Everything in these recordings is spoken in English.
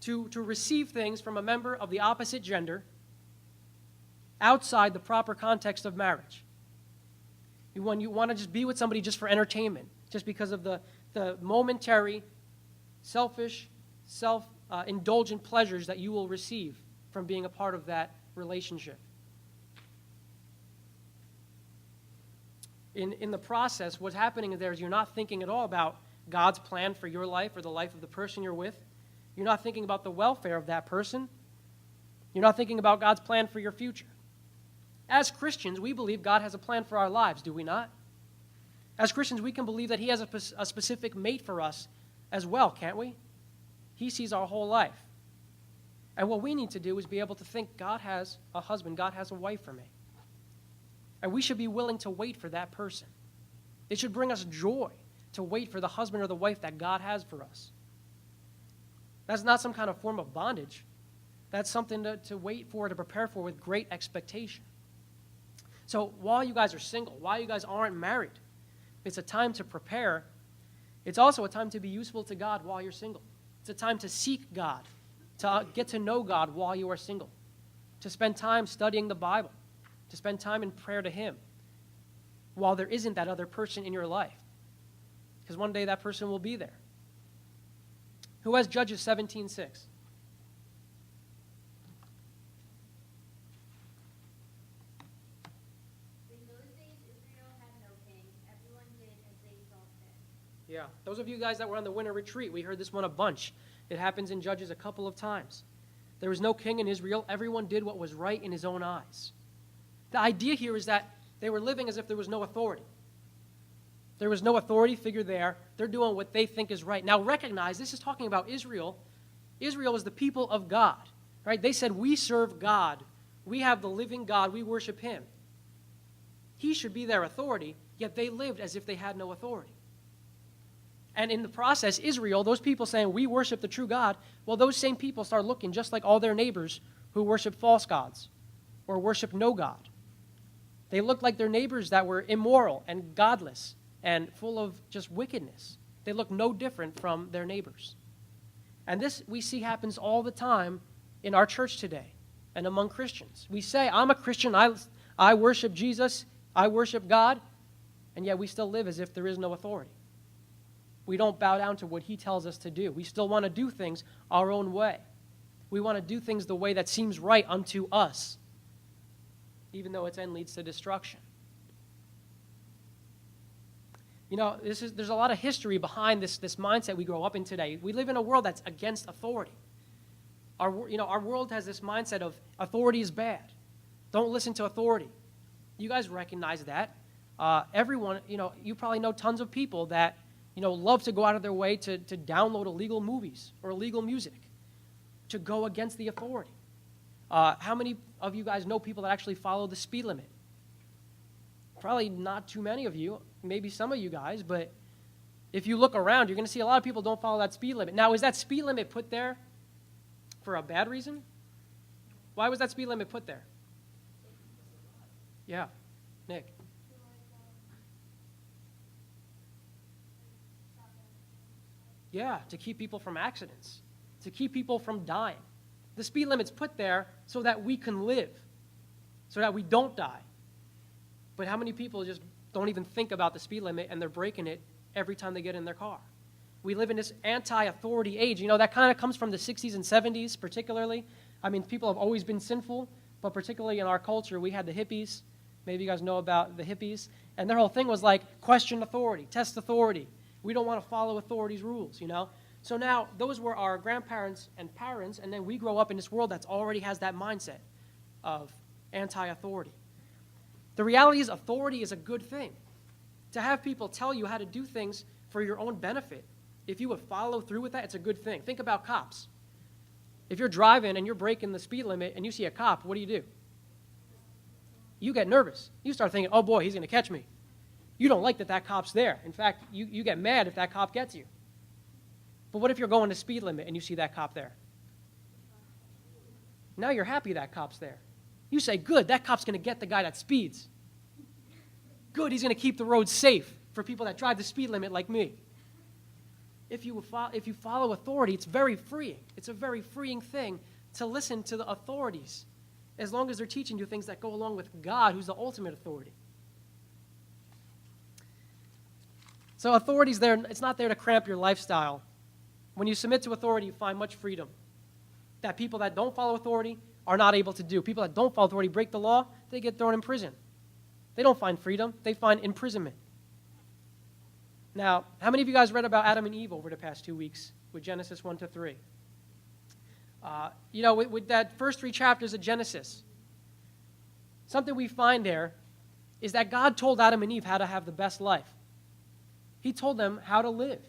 to receive things from a member of the opposite gender outside the proper context of marriage. When you want to just be with somebody just for entertainment, just because of the momentary, selfish, self-indulgent pleasures that you will receive from being a part of that relationship. In the process, what's happening there is you're not thinking at all about God's plan for your life or the life of the person you're with. You're not thinking about the welfare of that person. You're not thinking about God's plan for your future. As Christians, we believe God has a plan for our lives, do we not? As Christians, we can believe that He has a specific mate for us as well, can't we? He sees our whole life. And what we need to do is be able to think God has a husband, God has a wife for me. And we should be willing to wait for that person. It should bring us joy to wait for the husband or the wife that God has for us. That's not some kind of form of bondage. That's something to wait for, to prepare for with great expectation. So while you guys are single, while you guys aren't married, it's a time to prepare. It's also a time to be useful to God while you're single. It's a time to seek God, to get to know God while you are single, to spend time studying the Bible, to spend time in prayer to Him while there isn't that other person in your life. Because one day that person will be there. Who has Judges 17:6? Yeah, those of you guys that were on the winter retreat, we heard this one a bunch. It happens in Judges a couple of times. There was no king in Israel. Everyone did what was right in his own eyes. The idea here is that they were living as if there was no authority. There was no authority figure there. They're doing what they think is right. Now recognize, this is talking about Israel. Israel is the people of God, right? They said, we serve God. We have the living God. We worship Him. He should be their authority, yet they lived as if they had no authority. And in the process, Israel, those people saying, we worship the true God, well, those same people start looking just like all their neighbors who worship false gods or worship no God. They looked like their neighbors that were immoral and godless and full of just wickedness. They look no different from their neighbors. And this we see happens all the time in our church today and among Christians. We say, I'm a Christian, I worship Jesus, I worship God, and yet we still live as if there is no authority. We don't bow down to what He tells us to do. We still want to do things our own way. We want to do things the way that seems right unto us, even though its end leads to destruction. You know, there's a lot of history behind this mindset we grow up in today. We live in a world that's against authority. Our world has this mindset of authority is bad. Don't listen to authority. You guys recognize that. Everyone, you probably know tons of people that, love to go out of their way to download illegal movies or illegal music, to go against the authority. How many of you guys know people that actually follow the speed limit? Probably not too many of you, maybe some of you guys, but if you look around, you're going to see a lot of people don't follow that speed limit. Now, is that speed limit put there for a bad reason? Why was that speed limit put there? Yeah, Nick. Yeah, to keep people from accidents, to keep people from dying. The speed limit's put there so that we can live, so that we don't die. But how many people just don't even think about the speed limit and they're breaking it every time they get in their car? We live in this anti-authority age. That kind of comes from the 60s and 70s particularly. I mean, people have always been sinful, but particularly in our culture, we had the hippies. Maybe you guys know about the hippies. And their whole thing was like, question authority, test authority. We don't want to follow authority's rules, So now, those were our grandparents and parents, and then we grow up in this world that already has that mindset of anti-authority. The reality is authority is a good thing. To have people tell you how to do things for your own benefit, if you would follow through with that, it's a good thing. Think about cops. If you're driving and you're breaking the speed limit and you see a cop, what do? You get nervous. You start thinking, oh boy, he's going to catch me. You don't like that cop's there. In fact, you get mad if that cop gets you. But what if you're going the speed limit and you see that cop there? Now you're happy that cop's there. You say, good, that cop's going to get the guy that speeds. Good, he's going to keep the roads safe for people that drive the speed limit like me. if you follow authority, it's very freeing. It's a very freeing thing to listen to the authorities, as long as they're teaching you things that go along with God, who's the ultimate authority. So authority's there, it's not there to cramp your lifestyle. When you submit to authority, you find much freedom that people that don't follow authority are not able to do. People that don't follow authority break the law, they get thrown in prison. They don't find freedom, they find imprisonment. Now, how many of you guys read about Adam and Eve over the past 2 weeks with Genesis 1 to 3? With that first 3 chapters of Genesis, something we find there is that God told Adam and Eve how to have the best life. He told them how to live.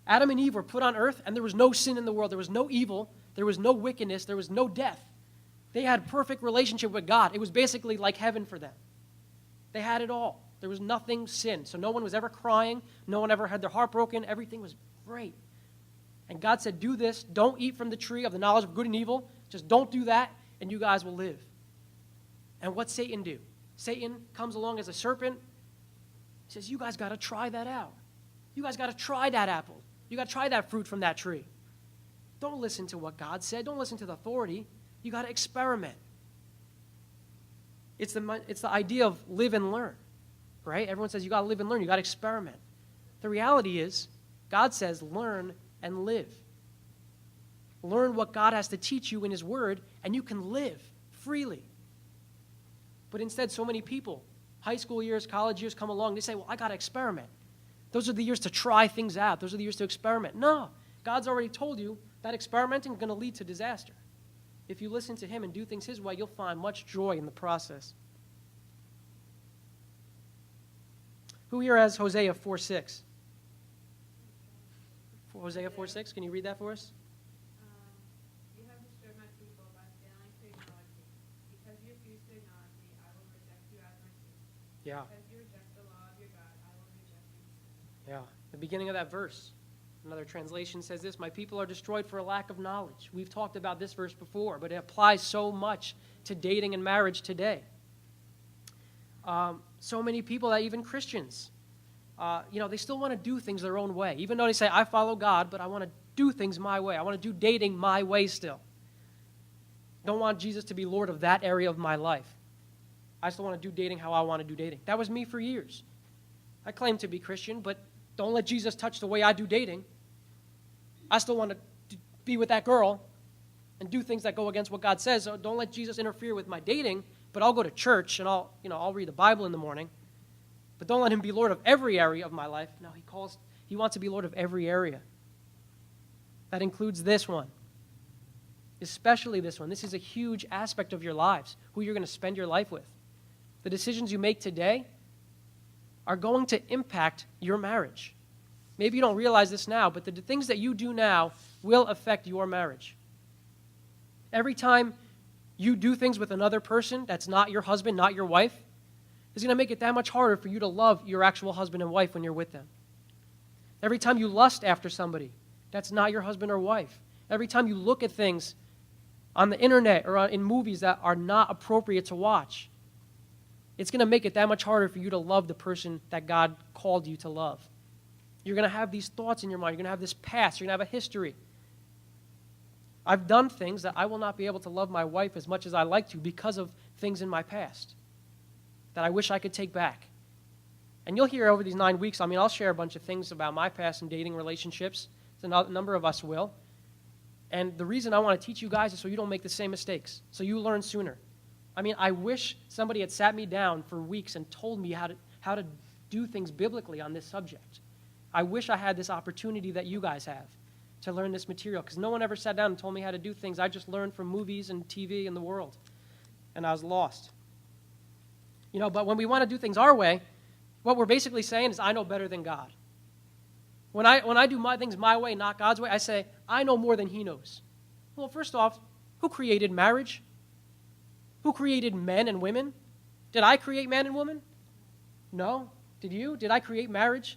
Adam and Eve were put on earth, and there was no sin in the world. There was no evil. There was no wickedness. There was no death. They had a perfect relationship with God. It was basically like heaven for them. They had it all. There was nothing sin. So no one was ever crying. No one ever had their heart broken. Everything was great. And God said, do this. Don't eat from the tree of the knowledge of good and evil. Just don't do that, and you guys will live. And what's Satan do? Satan comes along as a serpent. He says, you guys got to try that out. You guys got to try that apple. You got to try that fruit from that tree. Don't listen to what God said. Don't listen to the authority. You got to experiment. It's the idea of live and learn, right? Everyone says you got to live and learn. You got to experiment. The reality is, God says learn and live. Learn what God has to teach you in His Word, and you can live freely. But instead, so many people, high school years, college years come along, they say, well, I got to experiment. Those are the years to try things out. Those are the years to experiment. No, God's already told you that experimenting is going to lead to disaster. If you listen to Him and do things His way, you'll find much joy in the process. Who here has Hosea 4:6? Hosea 4:6, can you read that for us? You have destroyed my people by failing to acknowledge me. Because you refuse to acknowledge me, I will reject you as my king. Yeah. Because you reject the law of your God, I will reject you. Yeah. The beginning of that verse. Another translation says this, my people are destroyed for a lack of knowledge. We've talked about this verse before, but it applies so much to dating and marriage today. So many people, that even Christians, they still want to do things their own way. Even though they say, I follow God, but I want to do things my way. I want to do dating my way still. Don't want Jesus to be Lord of that area of my life. I still want to do dating how I want to do dating. That was me for years. I claim to be Christian, but don't let Jesus touch the way I do dating. I still want to be with that girl and do things that go against what God says. So don't let Jesus interfere with my dating, but I'll go to church and I'll read the Bible in the morning. But don't let Him be Lord of every area of my life. No, He wants to be Lord of every area. That includes this one. Especially this one. This is a huge aspect of your lives, who you're going to spend your life with. The decisions you make today are going to impact your marriage. Maybe you don't realize this now, but the things that you do now will affect your marriage. Every time you do things with another person that's not your husband, not your wife, it's going to make it that much harder for you to love your actual husband and wife when you're with them. Every time you lust after somebody that's not your husband or wife, every time you look at things on the internet or in movies that are not appropriate to watch, it's going to make it that much harder for you to love the person that God called you to love. You're going to have these thoughts in your mind. You're going to have this past. You're going to have a history. I've done things that I will not be able to love my wife as much as I like to because of things in my past that I wish I could take back. And you'll hear over these 9 weeks, I'll share a bunch of things about my past and dating relationships. A number of us will. And the reason I want to teach you guys is so you don't make the same mistakes, so you learn sooner. I wish somebody had sat me down for weeks and told me how to do things biblically on this subject. I wish I had this opportunity that you guys have to learn this material, because no one ever sat down and told me how to do things. I just learned from movies and TV and the world, and I was lost. But when we want to do things our way, what we're basically saying is, I know better than God. When I do my things my way, not God's way, I say, I know more than He knows. Well, first off, who created marriage? Who created men and women? Did I create man and woman? No. Did you? Did I create marriage?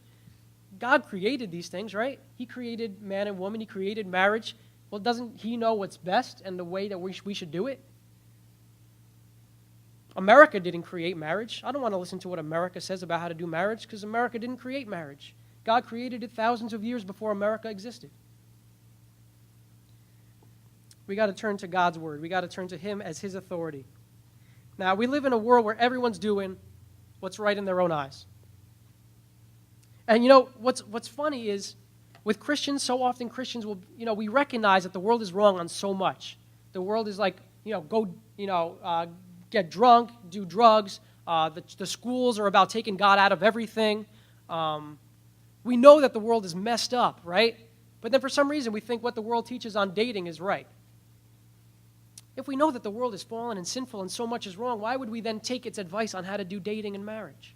God created these things, right? He created man and woman. He created marriage. Well, doesn't He know what's best and the way that we should do it? America didn't create marriage. I don't want to listen to what America says about how to do marriage, because America didn't create marriage. God created it thousands of years before America existed. We got to turn to God's word. We got to turn to him as his authority. Now, we live in a world where everyone's doing what's right in their own eyes. And you know, what's funny is with Christians, so often Christians will, we recognize that the world is wrong on so much. The world is like, go, get drunk, do drugs. The schools are about taking God out of everything. We know that the world is messed up, right? But then for some reason, we think what the world teaches on dating is right. If we know that the world is fallen and sinful and so much is wrong, why would we then take its advice on how to do dating and marriage?